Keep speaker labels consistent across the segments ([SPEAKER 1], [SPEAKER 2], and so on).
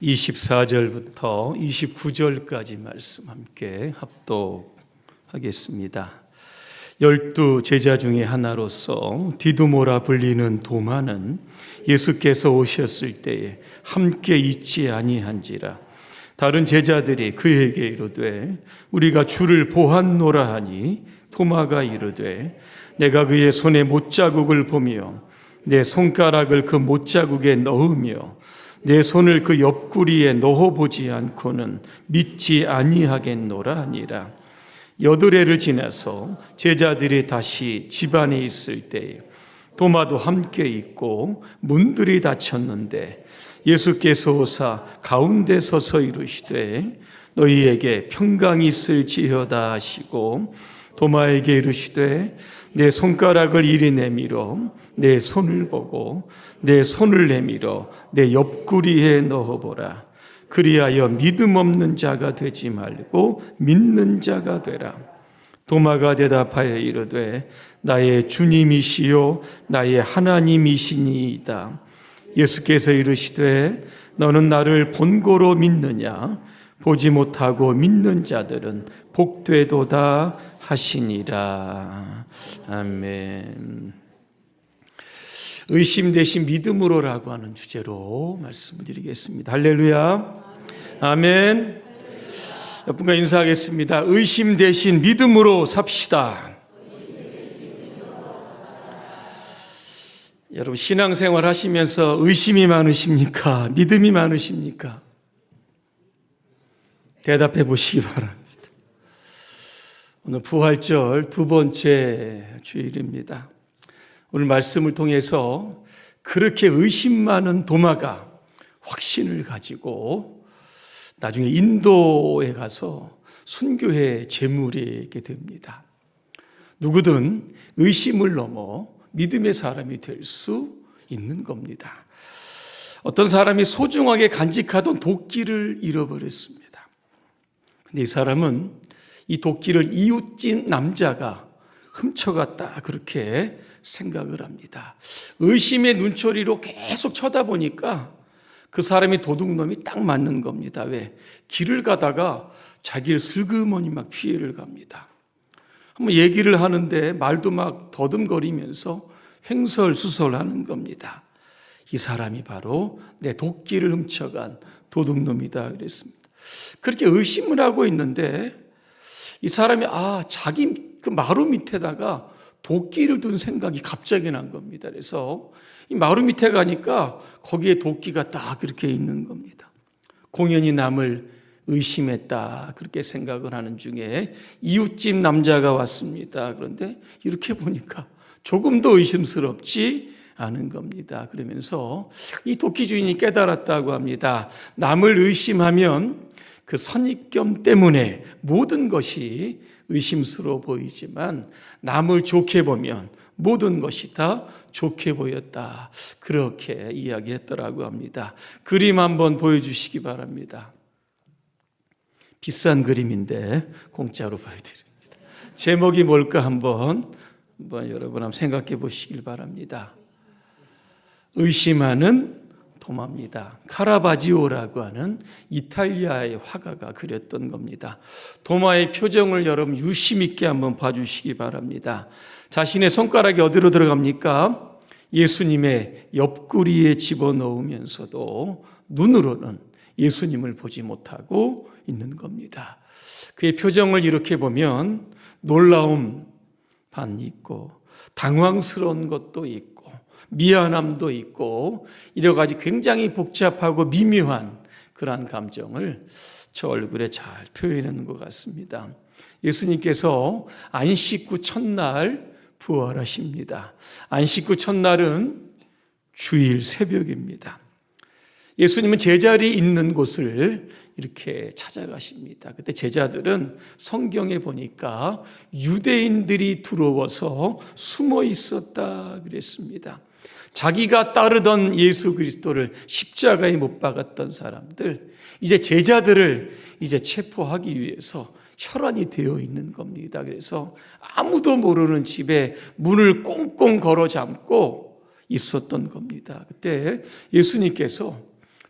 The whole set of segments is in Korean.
[SPEAKER 1] 24절부터 29절까지 말씀 함께 합독하겠습니다. 12 제자 중에 하나로서 디두모라 불리는 도마는 예수께서 오셨을 때에 함께 있지 아니한지라. 다른 제자들이 그에게 이르되 우리가 주를 보았노라 하니 도마가 이르되 내가 그의 손에 못자국을 보며 내 손가락을 그 못자국에 넣으며 내 손을 그 옆구리에 넣어보지 않고는 믿지 아니하겠노라 하니라. 여드레를 지나서 제자들이 다시 집안에 있을 때에 도마도 함께 있고 문들이 닫혔는데 예수께서 오사 가운데 서서 이르시되 너희에게 평강이 있을지어다 하시고 도마에게 이르시되 내 손가락을 이리 내밀어 내 손을 보고 내 손을 내밀어 내 옆구리에 넣어보라. 그리하여 믿음 없는 자가 되지 말고 믿는 자가 되라. 도마가 대답하여 이르되 나의 주님이시요 나의 하나님이시니이다. 예수께서 이르시되 너는 나를 본고로 믿느냐? 보지 못하고 믿는 자들은 복되도다 하시니라. 아멘. 의심 대신 믿음으로라고 하는 주제로 말씀을 드리겠습니다. 할렐루야. 아멘. 여러분과 인사하겠습니다. 의심 대신 믿음으로 삽시다. 여러분 신앙생활 하시면서 의심이 많으십니까? 믿음이 많으십니까? 대답해 보시기 바랍니다. 오늘 부활절 두 번째 주일입니다. 오늘 말씀을 통해서 그렇게 의심 많은 도마가 확신을 가지고 나중에 인도에 가서 순교의 제물이 됩니다. 누구든 의심을 넘어 믿음의 사람이 될 수 있는 겁니다. 어떤 사람이 소중하게 간직하던 도끼를 잃어버렸습니다. 근데 이 사람은 이 도끼를 이웃집 남자가 훔쳐갔다 그렇게 생각을 합니다. 의심의 눈초리로 계속 쳐다보니까 그 사람이 도둑놈이 딱 맞는 겁니다. 왜? 길을 가다가 자기를 슬그머니 막 피해를 갑니다. 한번 얘기를 하는데 말도 막 더듬거리면서 횡설수설하는 겁니다. 이 사람이 바로 내 도끼를 훔쳐간 도둑놈이다 그랬습니다. 그렇게 의심을 하고 있는데 이 사람이 자기 그 마루 밑에다가 도끼를 둔 생각이 갑자기 난 겁니다. 그래서 이 마루 밑에 가니까 거기에 도끼가 딱 그렇게 있는 겁니다. 공연히 남을 의심했다 그렇게 생각을 하는 중에 이웃집 남자가 왔습니다. 그런데 이렇게 보니까 조금 더 의심스럽지 않은 겁니다. 그러면서 이 도끼 주인이 깨달았다고 합니다. 남을 의심하면 그 선입견 때문에 모든 것이 의심스러워 보이지만 남을 좋게 보면 모든 것이 다 좋게 보였다. 그렇게 이야기했더라고 합니다. 그림 한번 보여주시기 바랍니다. 비싼 그림인데 공짜로 보여드립니다. 제목이 뭘까 한번 여러분 한번 생각해 보시길 바랍니다. 의심하는 도마입니다. 카라바지오라고 하는 이탈리아의 화가가 그렸던 겁니다. 도마의 표정을 여러분 유심 있게 한번 봐주시기 바랍니다. 자신의 손가락이 어디로 들어갑니까? 예수님의 옆구리에 집어넣으면서도 눈으로는 예수님을 보지 못하고 있는 겁니다. 그의 표정을 이렇게 보면 놀라움 반 있고 당황스러운 것도 있고 미안함도 있고 여러 가지 굉장히 복잡하고 미묘한 그러한 감정을 저 얼굴에 잘 표현하는 것 같습니다. 예수님께서 안식구 첫날 부활하십니다. 안식구 첫날은 주일 새벽입니다. 예수님은 제자리 있는 곳을 이렇게 찾아가십니다. 그때 제자들은 성경에 보니까 유대인들이 두려워서 숨어 있었다 그랬습니다. 자기가 따르던 예수 그리스도를 십자가에 못 박았던 사람들, 이제 제자들을 이제 체포하기 위해서 혈안이 되어 있는 겁니다. 그래서 아무도 모르는 집에 문을 꽁꽁 걸어 잠고 있었던 겁니다. 그때 예수님께서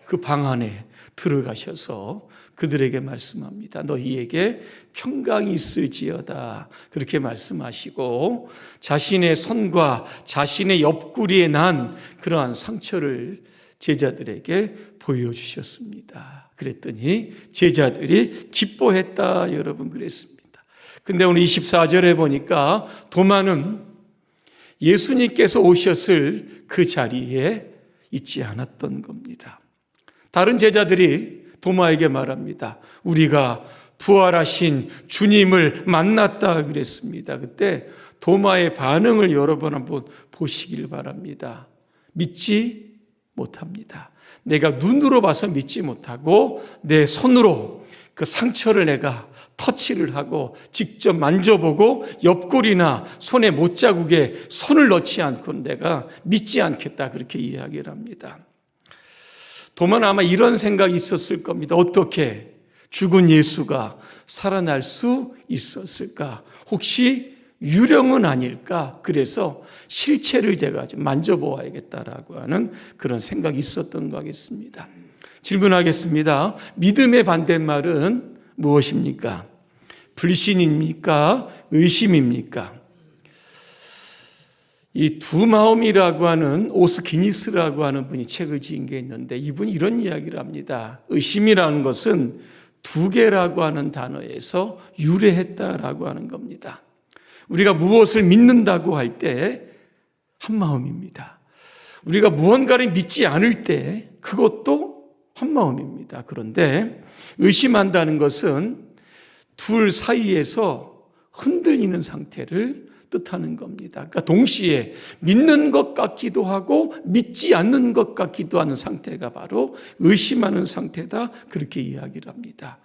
[SPEAKER 1] 그 방 안에 들어가셔서 그들에게 말씀합니다. 너희에게 평강이 있을지어다. 그렇게 말씀하시고 자신의 손과 자신의 옆구리에 난 그러한 상처를 제자들에게 보여주셨습니다. 그랬더니 제자들이 기뻐했다. 여러분 그랬습니다. 근데 오늘 24절에 보니까 도마는 예수님께서 오셨을 그 자리에 있지 않았던 겁니다. 다른 제자들이 도마에게 말합니다. 우리가 부활하신 주님을 만났다 그랬습니다. 그때 도마의 반응을 여러분 한번 보시길 바랍니다. 믿지 못합니다. 내가 눈으로 봐서 믿지 못하고 내 손으로 그 상처를 내가 터치를 하고 직접 만져보고 옆구리나 손의 못자국에 손을 넣지 않고는 내가 믿지 않겠다. 그렇게 이야기를 합니다. 도마는 아마 이런 생각이 있었을 겁니다. 어떻게 죽은 예수가 살아날 수 있었을까? 혹시 유령은 아닐까? 그래서 실체를 제가 좀 만져보아야겠다라고 하는 그런 생각이 있었던 거겠습니다. 질문하겠습니다. 믿음의 반대말은 무엇입니까? 불신입니까? 의심입니까? 이 두 마음이라고 하는 오스기니스라고 하는 분이 책을 지은 게 있는데 이분이 이런 이야기를 합니다. 의심이라는 것은 두 개라고 하는 단어에서 유래했다라고 하는 겁니다. 우리가 무엇을 믿는다고 할 때 한 마음입니다. 우리가 무언가를 믿지 않을 때 그것도 한 마음입니다. 그런데 의심한다는 것은 둘 사이에서 흔들리는 상태를 뜻하는 겁니다. 그러니까 동시에 믿는 것 같기도 하고 믿지 않는 것 같기도 하는 상태가 바로 의심하는 상태다. 그렇게 이야기를 합니다.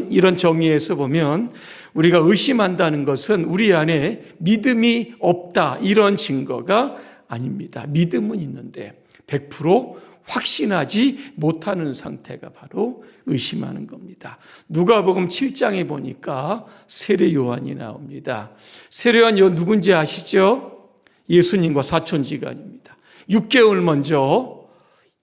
[SPEAKER 1] 이런 정의에서 보면 우리가 의심한다는 것은 우리 안에 믿음이 없다. 이런 증거가 아닙니다. 믿음은 있는데 100% 확신하지 못하는 상태가 바로 의심하는 겁니다. 누가복음 7장에 보니까 세례 요한이 나옵니다. 세례 요한 누군지 아시죠? 예수님과 사촌지간입니다. 6개월 먼저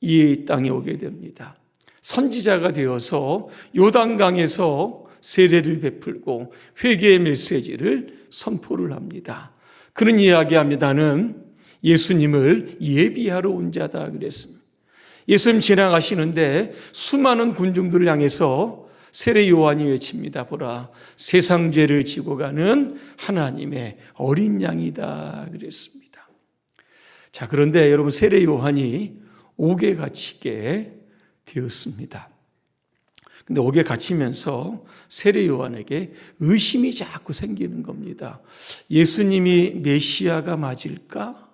[SPEAKER 1] 이 땅에 오게 됩니다. 선지자가 되어서 요단강에서 세례를 베풀고 회개의 메시지를 선포를 합니다. 그런 이야기합니다. 나는 예수님을 예비하러 온 자다 그랬습니다. 예수님 지나가시는데 수많은 군중들을 향해서 세례 요한이 외칩니다. 보라, 세상 죄를 지고 가는 하나님의 어린 양이다 그랬습니다. 자, 그런데 여러분 세례 요한이 옥에 갇히게 되었습니다. 근데 옥에 갇히면서 세례 요한에게 의심이 자꾸 생기는 겁니다. 예수님이 메시아가 맞을까?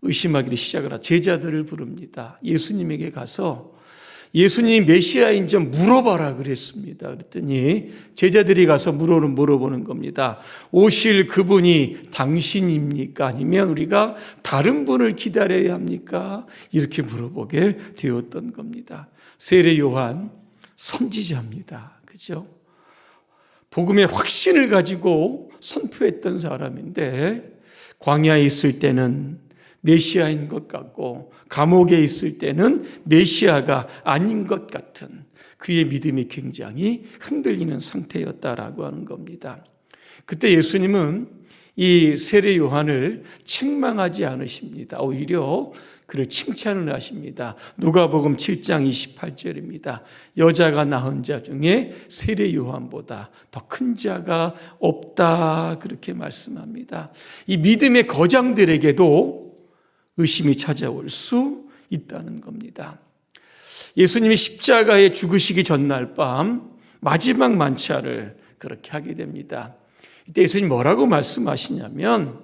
[SPEAKER 1] 의심하기를 시작을 하고 제자들을 부릅니다. 예수님에게 가서 예수님이 메시아인 점 물어봐라 그랬습니다. 그랬더니 제자들이 가서 물어보는 겁니다. 오실 그분이 당신입니까? 아니면 우리가 다른 분을 기다려야 합니까? 이렇게 물어보게 되었던 겁니다. 세례 요한 선지자입니다. 그죠? 복음의 확신을 가지고 선포했던 사람인데 광야에 있을 때는 메시아인 것 같고 감옥에 있을 때는 메시아가 아닌 것 같은 그의 믿음이 굉장히 흔들리는 상태였다라고 하는 겁니다. 그때 예수님은 이 세례 요한을 책망하지 않으십니다. 오히려 그를 칭찬을 하십니다. 누가복음 7장 28절입니다. 여자가 낳은 자 중에 세례 요한보다 더 큰 자가 없다 그렇게 말씀합니다. 이 믿음의 거장들에게도 의심이 찾아올 수 있다는 겁니다. 예수님이 십자가에 죽으시기 전날 밤 마지막 만찬을 그렇게 하게 됩니다. 이때 예수님 뭐라고 말씀하시냐면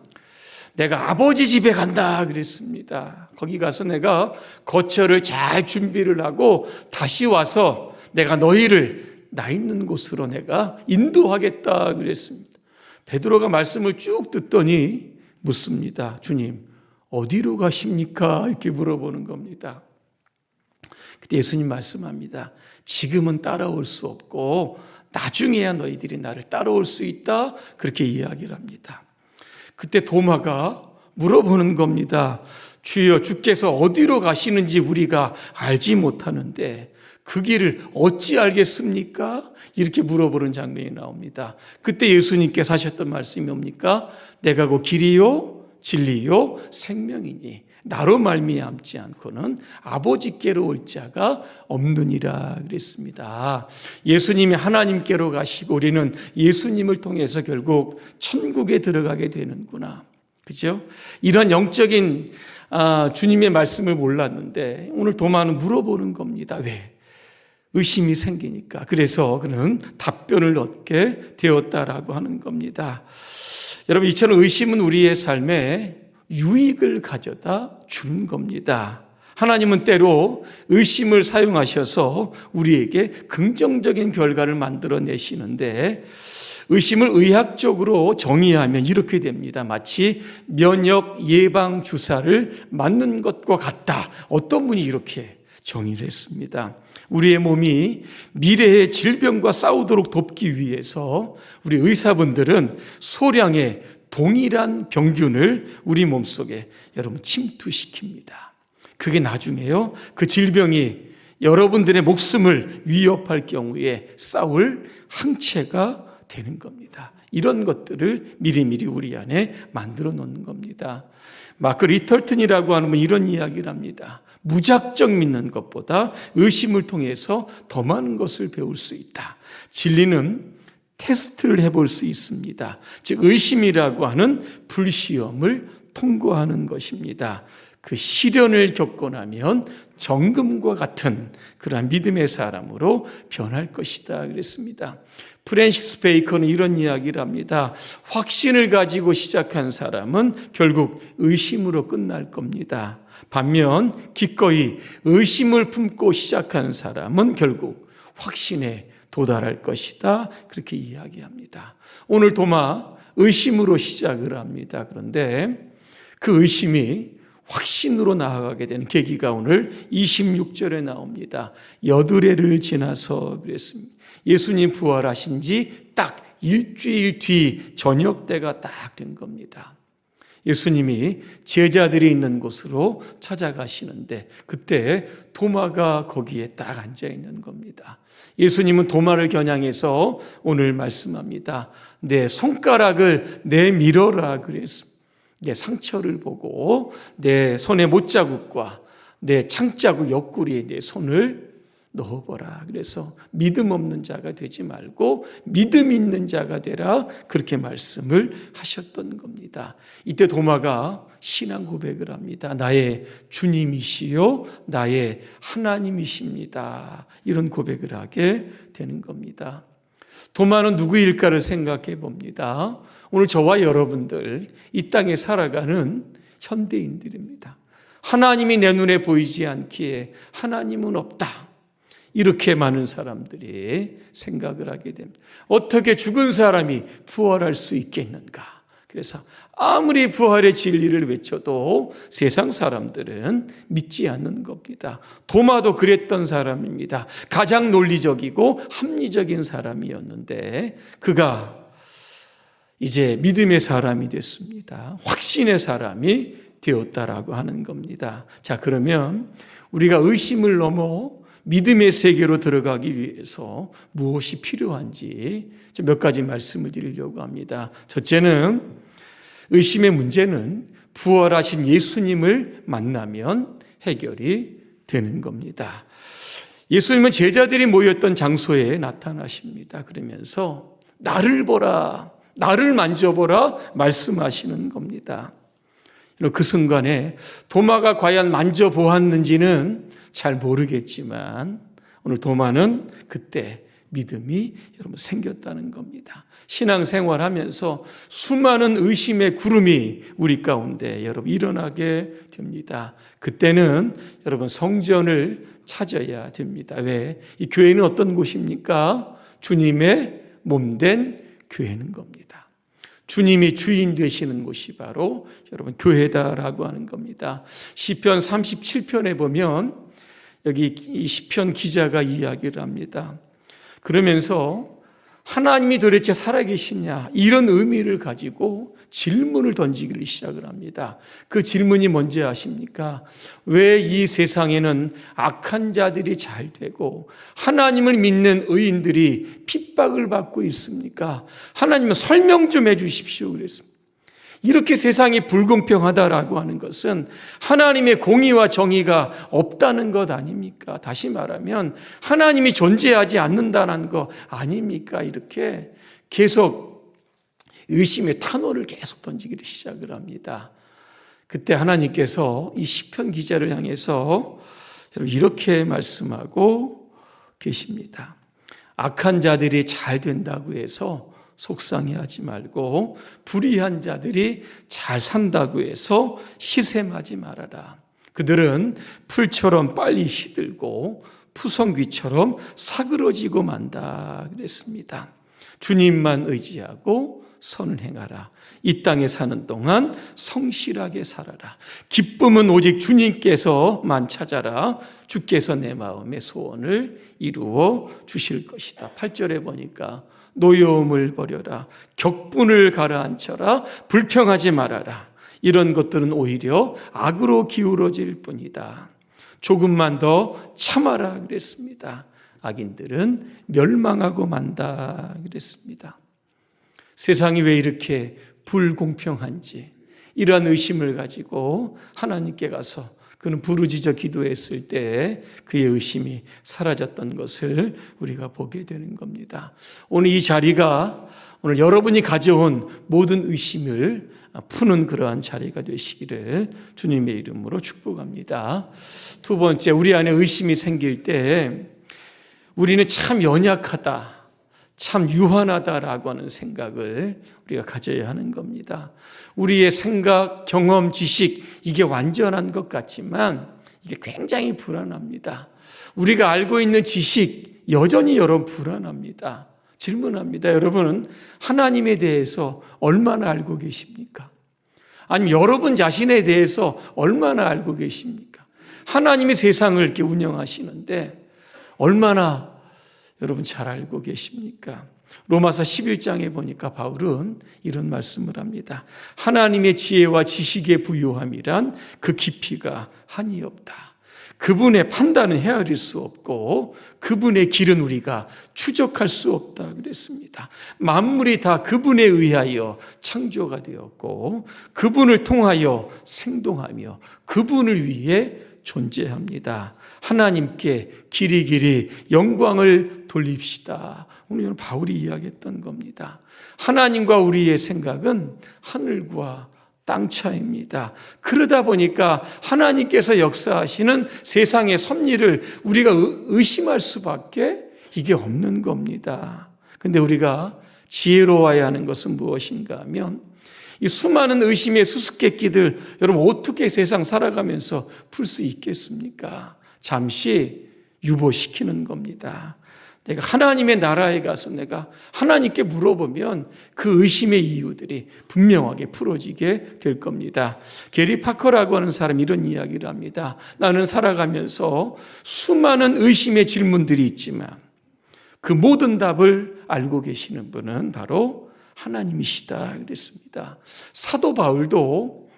[SPEAKER 1] 내가 아버지 집에 간다 그랬습니다. 거기 가서 내가 거처를 잘 준비를 하고 다시 와서 내가 너희를 나 있는 곳으로 내가 인도하겠다 그랬습니다. 베드로가 말씀을 쭉 듣더니 묻습니다. 주님 어디로 가십니까? 이렇게 물어보는 겁니다. 그때 예수님 말씀합니다. 지금은 따라올 수 없고 나중에야 너희들이 나를 따라올 수 있다. 그렇게 이야기를 합니다. 그때 도마가 물어보는 겁니다. 주여, 주께서 어디로 가시는지 우리가 알지 못하는데 그 길을 어찌 알겠습니까? 이렇게 물어보는 장면이 나옵니다. 그때 예수님께서 하셨던 말씀이 뭡니까? 내가 그 길이요 진리요 생명이니 나로 말미암지 않고는 아버지께로 올 자가 없느니라 그랬습니다. 예수님이 하나님께로 가시고 우리는 예수님을 통해서 결국 천국에 들어가게 되는구나. 그죠? 이런 영적인 주님의 말씀을 몰랐는데 오늘 도마는 물어보는 겁니다. 왜? 의심이 생기니까. 그래서 그는 답변을 얻게 되었다라고 하는 겁니다. 여러분, 이처럼 의심은 우리의 삶에 유익을 가져다 주는 겁니다. 하나님은 때로 의심을 사용하셔서 우리에게 긍정적인 결과를 만들어내시는데 의심을 의학적으로 정의하면 이렇게 됩니다. 마치 면역 예방 주사를 맞는 것과 같다. 어떤 분이 이렇게 정의를 했습니다. 우리의 몸이 미래의 질병과 싸우도록 돕기 위해서 우리 의사분들은 소량의 동일한 병균을 우리 몸속에 여러분 침투시킵니다. 그게 나중에요, 그 질병이 여러분들의 목숨을 위협할 경우에 싸울 항체가 되는 겁니다. 이런 것들을 미리미리 우리 안에 만들어 놓는 겁니다. 마크 리털튼이라고 하는 분 이런 이야기를 합니다. 무작정 믿는 것보다 의심을 통해서 더 많은 것을 배울 수 있다. 진리는 테스트를 해볼 수 있습니다. 즉 의심이라고 하는 불시험을 통과하는 것입니다. 그 시련을 겪고 나면 정금과 같은 그러한 믿음의 사람으로 변할 것이다 그랬습니다. 프랜시스 베이컨은 이런 이야기를 합니다. 확신을 가지고 시작한 사람은 결국 의심으로 끝날 겁니다. 반면 기꺼이 의심을 품고 시작한 사람은 결국 확신에 도달할 것이다. 그렇게 이야기합니다. 오늘 도마 의심으로 시작을 합니다. 그런데 그 의심이 확신으로 나아가게 되는 계기가 오늘 26절에 나옵니다. 여드레를 지나서 그랬습니다. 예수님 부활하신 지 딱 일주일 뒤 저녁 때가 딱 된 겁니다. 예수님이 제자들이 있는 곳으로 찾아가시는데 그때 도마가 거기에 딱 앉아 있는 겁니다. 예수님은 도마를 겨냥해서 오늘 말씀합니다. 내 손가락을 내밀어라 그랬습니다. 내 상처를 보고 내 손의 못자국과 내 창자국 옆구리에 내 손을 넣어보라. 그래서 믿음 없는 자가 되지 말고 믿음 있는 자가 되라. 그렇게 말씀을 하셨던 겁니다. 이때 도마가 신앙 고백을 합니다. 나의 주님이시요 나의 하나님이십니다. 이런 고백을 하게 되는 겁니다. 도마는 누구일까를 생각해 봅니다. 오늘 저와 여러분들 이 땅에 살아가는 현대인들입니다. 하나님이 내 눈에 보이지 않기에 하나님은 없다. 이렇게 많은 사람들이 생각을 하게 됩니다. 어떻게 죽은 사람이 부활할 수 있겠는가? 그래서 아무리 부활의 진리를 외쳐도 세상 사람들은 믿지 않는 겁니다. 도마도 그랬던 사람입니다. 가장 논리적이고 합리적인 사람이었는데 그가 이제 믿음의 사람이 됐습니다. 확신의 사람이 되었다라고 하는 겁니다. 자, 그러면 우리가 의심을 넘어 믿음의 세계로 들어가기 위해서 무엇이 필요한지 몇 가지 말씀을 드리려고 합니다. 첫째는 의심의 문제는 부활하신 예수님을 만나면 해결이 되는 겁니다. 예수님은 제자들이 모였던 장소에 나타나십니다. 그러면서 나를 보라, 나를 만져보라 말씀하시는 겁니다. 그 순간에 도마가 과연 만져보았는지는 잘 모르겠지만 오늘 도마는 그때 믿음이 여러분 생겼다는 겁니다. 신앙생활하면서 수많은 의심의 구름이 우리 가운데 여러분 일어나게 됩니다. 그때는 여러분 성전을 찾아야 됩니다. 왜? 이 교회는 어떤 곳입니까? 주님의 몸된 교회는 겁니다. 주님이 주인 되시는 곳이 바로 여러분 교회다라고 하는 겁니다. 시편 37편에 보면 여기 이 시편 기자가 이야기를 합니다. 그러면서 하나님이 도대체 살아계시냐? 이런 의미를 가지고 질문을 던지기를 시작을 합니다. 그 질문이 뭔지 아십니까? 왜 이 세상에는 악한 자들이 잘 되고 하나님을 믿는 의인들이 핍박을 받고 있습니까? 하나님은 설명 좀 해 주십시오 그랬습니다. 이렇게 세상이 불공평하다라고 하는 것은 하나님의 공의와 정의가 없다는 것 아닙니까? 다시 말하면 하나님이 존재하지 않는다는 것 아닙니까? 이렇게 계속 의심의 탄원을 계속 던지기를 시작을 합니다. 그때 하나님께서 이 시편 기자를 향해서 이렇게 말씀하고 계십니다. 악한 자들이 잘 된다고 해서 속상해하지 말고 불의한 자들이 잘 산다고 해서 시샘하지 말아라. 그들은 풀처럼 빨리 시들고 푸성귀처럼 사그러지고 만다 그랬습니다. 주님만 의지하고 선을 행하라. 이 땅에 사는 동안 성실하게 살아라. 기쁨은 오직 주님께서만 찾아라. 주께서 내 마음의 소원을 이루어 주실 것이다. 8절에 보니까 노여움을 버려라. 격분을 가라앉혀라. 불평하지 말아라. 이런 것들은 오히려 악으로 기울어질 뿐이다. 조금만 더 참아라 그랬습니다. 악인들은 멸망하고 만다 그랬습니다. 세상이 왜 이렇게 불공평한지 이러한 의심을 가지고 하나님께 가서 그는 부르짖어 기도했을 때 그의 의심이 사라졌던 것을 우리가 보게 되는 겁니다. 오늘 이 자리가 오늘 여러분이 가져온 모든 의심을 푸는 그러한 자리가 되시기를 주님의 이름으로 축복합니다. 두 번째, 우리 안에 의심이 생길 때 우리는 참 연약하다, 참 유한하다라고 하는 생각을 우리가 가져야 하는 겁니다. 우리의 생각, 경험, 지식 이게 완전한 것 같지만 이게 굉장히 불안합니다. 우리가 알고 있는 지식 여전히 여러분 불안합니다. 질문합니다. 여러분은 하나님에 대해서 얼마나 알고 계십니까? 아니면 여러분 자신에 대해서 얼마나 알고 계십니까? 하나님이 세상을 이렇게 운영하시는데 얼마나 여러분 잘 알고 계십니까? 로마서 11장에 보니까 바울은 이런 말씀을 합니다. 하나님의 지혜와 지식의 부요함이란 그 깊이가 한이 없다. 그분의 판단은 헤아릴 수 없고 그분의 길은 우리가 추적할 수 없다 그랬습니다. 만물이 다 그분에 의하여 창조가 되었고 그분을 통하여 생동하며 그분을 위해 존재합니다. 하나님께 길이 영광을 돌립시다. 오늘 바울이 이야기했던 겁니다. 하나님과 우리의 생각은 하늘과 땅 차이입니다. 그러다 보니까 하나님께서 역사하시는 세상의 섭리를 우리가 의심할 수밖에 이게 없는 겁니다. 근데 우리가 지혜로워야 하는 것은 무엇인가 하면 이 수많은 의심의 수수께끼들 여러분 어떻게 세상 살아가면서 풀 수 있겠습니까? 잠시 유보시키는 겁니다. 내가 하나님의 나라에 가서 내가 하나님께 물어보면 그 의심의 이유들이 분명하게 풀어지게 될 겁니다. 게리 파커라고 하는 사람이 이런 이야기를 합니다. 나는 살아가면서 수많은 의심의 질문들이 있지만 그 모든 답을 알고 계시는 분은 바로 하나님이시다 그랬습니다. 사도 바울도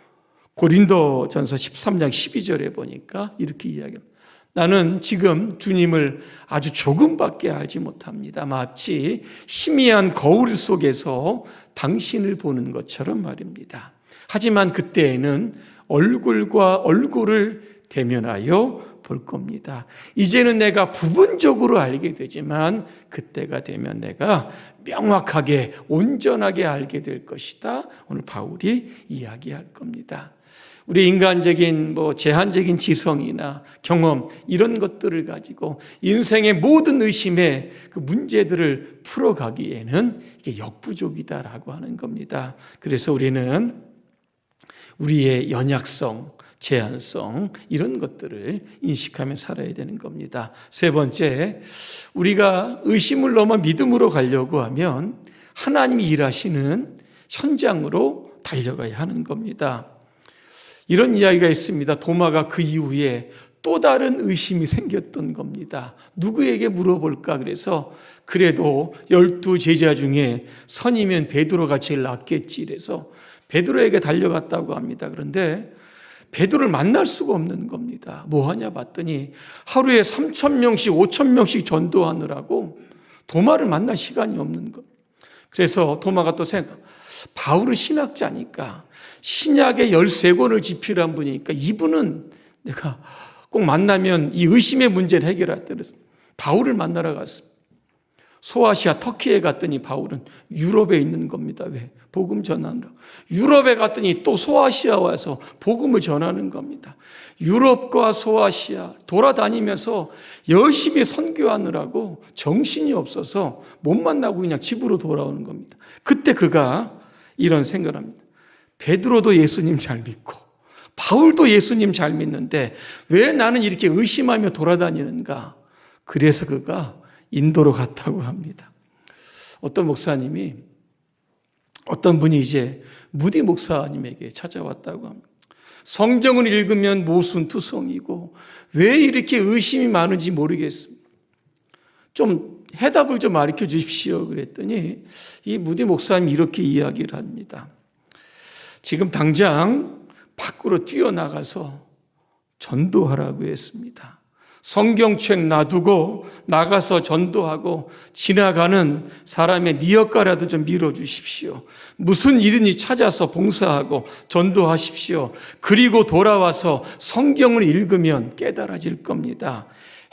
[SPEAKER 1] 고린도전서 13장 12절에 보니까 이렇게 이야기합니다. 나는 지금 주님을 아주 조금밖에 알지 못합니다. 마치 희미한 거울 속에서 당신을 보는 것처럼 말입니다. 하지만 그때에는 얼굴과 얼굴을 대면하여 볼 겁니다. 이제는 내가 부분적으로 알게 되지만 그때가 되면 내가 명확하게 온전하게 알게 될 것이다. 오늘 바울이 이야기할 겁니다. 우리 인간적인 제한적인 지성이나 경험 이런 것들을 가지고 인생의 모든 의심의 그 문제들을 풀어가기에는 이게 역부족이다라고 하는 겁니다. 그래서 우리는 우리의 연약성, 제한성 이런 것들을 인식하며 살아야 되는 겁니다. 세 번째, 우리가 의심을 넘어 믿음으로 가려고 하면 하나님이 일하시는 현장으로 달려가야 하는 겁니다. 이런 이야기가 있습니다. 도마가 그 이후에 또 다른 의심이 생겼던 겁니다. 누구에게 물어볼까? 그래서 그래도 12 제자 중에 선이면 베드로가 제일 낫겠지. 그래서 베드로에게 달려갔다고 합니다. 그런데 베드로를 만날 수가 없는 겁니다. 뭐 하냐 봤더니 하루에 3,000명씩 5,000명씩 전도하느라고 도마를 만날 시간이 없는 겁니다. 그래서 도마가 또 바울은 신학자니까 신약의 13권을 집필한 분이니까 이분은 내가 꼭 만나면 이 의심의 문제를 해결할 때 그래서 바울을 만나러 갔습니다. 소아시아 터키에 갔더니 바울은 유럽에 있는 겁니다. 왜? 복음 전하느라. 유럽에 갔더니 또 소아시아 와서 복음을 전하는 겁니다. 유럽과 소아시아 돌아다니면서 열심히 선교하느라고 정신이 없어서 못 만나고 그냥 집으로 돌아오는 겁니다. 그때 그가 이런 생각을 합니다. 베드로도 예수님 잘 믿고 바울도 예수님 잘 믿는데 왜 나는 이렇게 의심하며 돌아다니는가? 그래서 그가 인도로 갔다고 합니다. 어떤 목사님이 어떤 분이 이제 무디 목사님에게 찾아왔다고 합니다. 성경을 읽으면 모순투성이고 왜 이렇게 의심이 많은지 모르겠습니다. 좀 해답을 좀 가르쳐 주십시오. 그랬더니 이 무디 목사님이 이렇게 이야기를 합니다. 지금 당장 밖으로 뛰어나가서 전도하라고 했습니다. 성경책 놔두고 나가서 전도하고 지나가는 사람의 니엇가라도 좀 밀어주십시오. 무슨 일이든지 찾아서 봉사하고 전도하십시오. 그리고 돌아와서 성경을 읽으면 깨달아질 겁니다.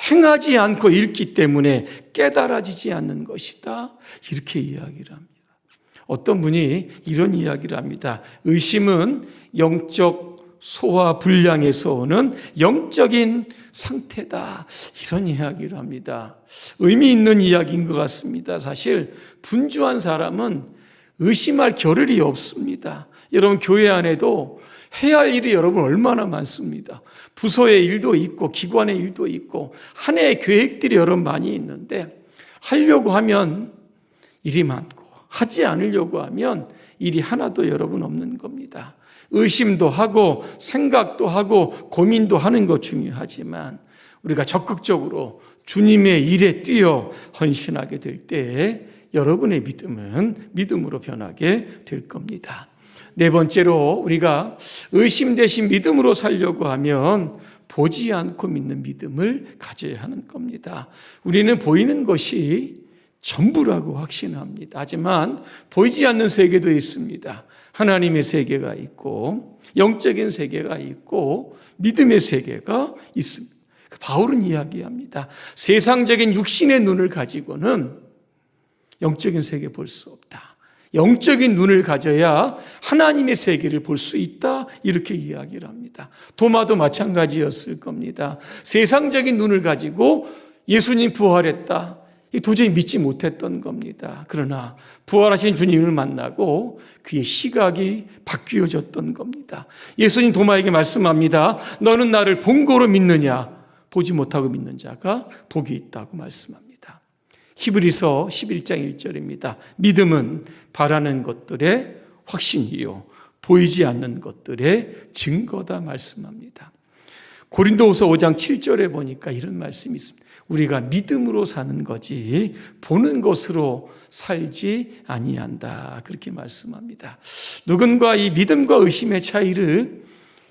[SPEAKER 1] 행하지 않고 읽기 때문에 깨달아지지 않는 것이다. 이렇게 이야기를 합니다. 어떤 분이 이런 이야기를 합니다. 의심은 영적 소화 불량에서 오는 영적인 상태다. 이런 이야기를 합니다. 의미 있는 이야기인 것 같습니다. 사실 분주한 사람은 의심할 겨를이 없습니다. 여러분 교회 안에도 해야 할 일이 여러분 얼마나 많습니다. 부서의 일도 있고 기관의 일도 있고 한 해의 계획들이 여러분 많이 있는데 하려고 하면 일이 많고 하지 않으려고 하면 일이 하나도 여러분 없는 겁니다. 의심도 하고 생각도 하고 고민도 하는 것 중요하지만 우리가 적극적으로 주님의 일에 뛰어 헌신하게 될 때 여러분의 믿음은 믿음으로 변하게 될 겁니다. 네 번째로 우리가 의심 대신 믿음으로 살려고 하면 보지 않고 믿는 믿음을 가져야 하는 겁니다. 우리는 보이는 것이 전부라고 확신합니다. 하지만 보이지 않는 세계도 있습니다. 하나님의 세계가 있고 영적인 세계가 있고 믿음의 세계가 있습니다. 바울은 이야기합니다. 세상적인 육신의 눈을 가지고는 영적인 세계 볼 수 없다. 영적인 눈을 가져야 하나님의 세계를 볼 수 있다. 이렇게 이야기를 합니다. 도마도 마찬가지였을 겁니다. 세상적인 눈을 가지고 예수님 부활했다. 도저히 믿지 못했던 겁니다. 그러나 부활하신 주님을 만나고 그의 시각이 바뀌어졌던 겁니다. 예수님 도마에게 말씀합니다. 너는 나를 본 거로 믿느냐? 보지 못하고 믿는 자가 복이 있다고 말씀합니다. 히브리서 11장 1절입니다. 믿음은 바라는 것들의 확신이요 보이지 않는 것들의 증거다 말씀합니다. 고린도후서 5장 7절에 보니까 이런 말씀이 있습니다. 우리가 믿음으로 사는 거지 보는 것으로 살지 아니한다. 그렇게 말씀합니다. 누군가 이 믿음과 의심의 차이를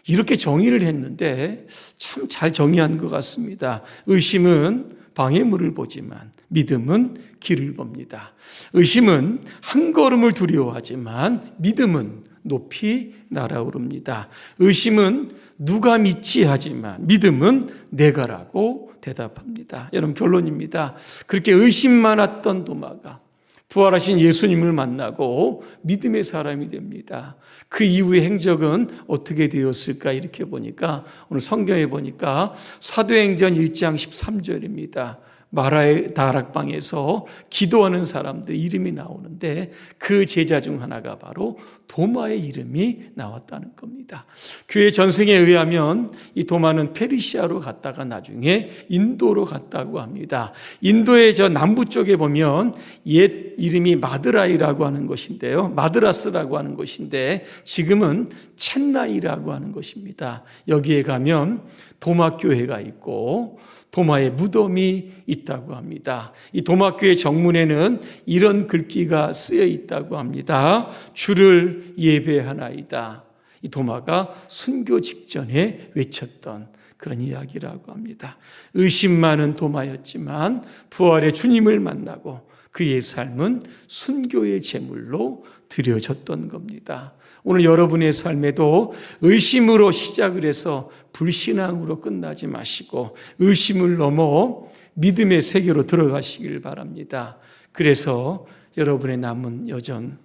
[SPEAKER 1] 이렇게 정의를 했는데 참 잘 정의한 것 같습니다. 의심은 방해물을 보지만 믿음은 길을 봅니다. 의심은 한 걸음을 두려워하지만 믿음은 높이 날아오릅니다. 의심은 누가 믿지 하지만 믿음은 내가라고 대답합니다. 여러분 결론입니다. 그렇게 의심 많았던 도마가 부활하신 예수님을 만나고 믿음의 사람이 됩니다. 그 이후의 행적은 어떻게 되었을까 이렇게 보니까 오늘 성경에 보니까 사도행전 1장 13절입니다. 마라의 다락방에서 기도하는 사람들 이름이 나오는데 그 제자 중 하나가 바로 도마의 이름이 나왔다는 겁니다. 교회 전승에 의하면 이 도마는 페르시아로 갔다가 나중에 인도로 갔다고 합니다. 인도의 저 남부 쪽에 보면 옛 이름이 마드라이라고 하는 것인데요. 마드라스라고 하는 것인데 지금은 첸나이라고 하는 것입니다. 여기에 가면 도마교회가 있고 도마의 무덤이 있다고 합니다. 이 도마교회 정문에는 이런 글귀가 쓰여 있다고 합니다. 주를 예배하나이다. 이 도마가 순교 직전에 외쳤던 그런 이야기라고 합니다. 의심 많은 도마였지만 부활의 주님을 만나고 그의 삶은 순교의 제물로 드려졌던 겁니다. 오늘 여러분의 삶에도 의심으로 시작을 해서 불신앙으로 끝나지 마시고 의심을 넘어 믿음의 세계로 들어가시길 바랍니다. 그래서 여러분의 남은 여정,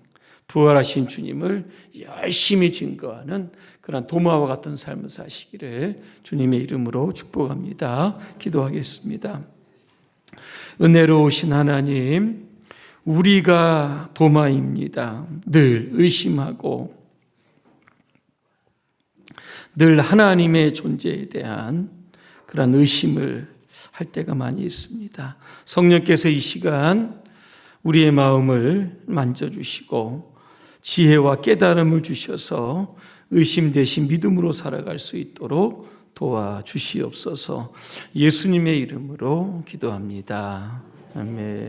[SPEAKER 1] 부활하신 주님을 열심히 증거하는 그런 도마와 같은 삶을 사시기를 주님의 이름으로 축복합니다. 기도하겠습니다. 은혜로우신 하나님, 우리가 도마입니다. 늘 의심하고 늘 하나님의 존재에 대한 그런 의심을 할 때가 많이 있습니다. 성령께서 이 시간 우리의 마음을 만져주시고 지혜와 깨달음을 주셔서 의심 대신 믿음으로 살아갈 수 있도록 도와주시옵소서. 예수님의 이름으로 기도합니다. 아멘.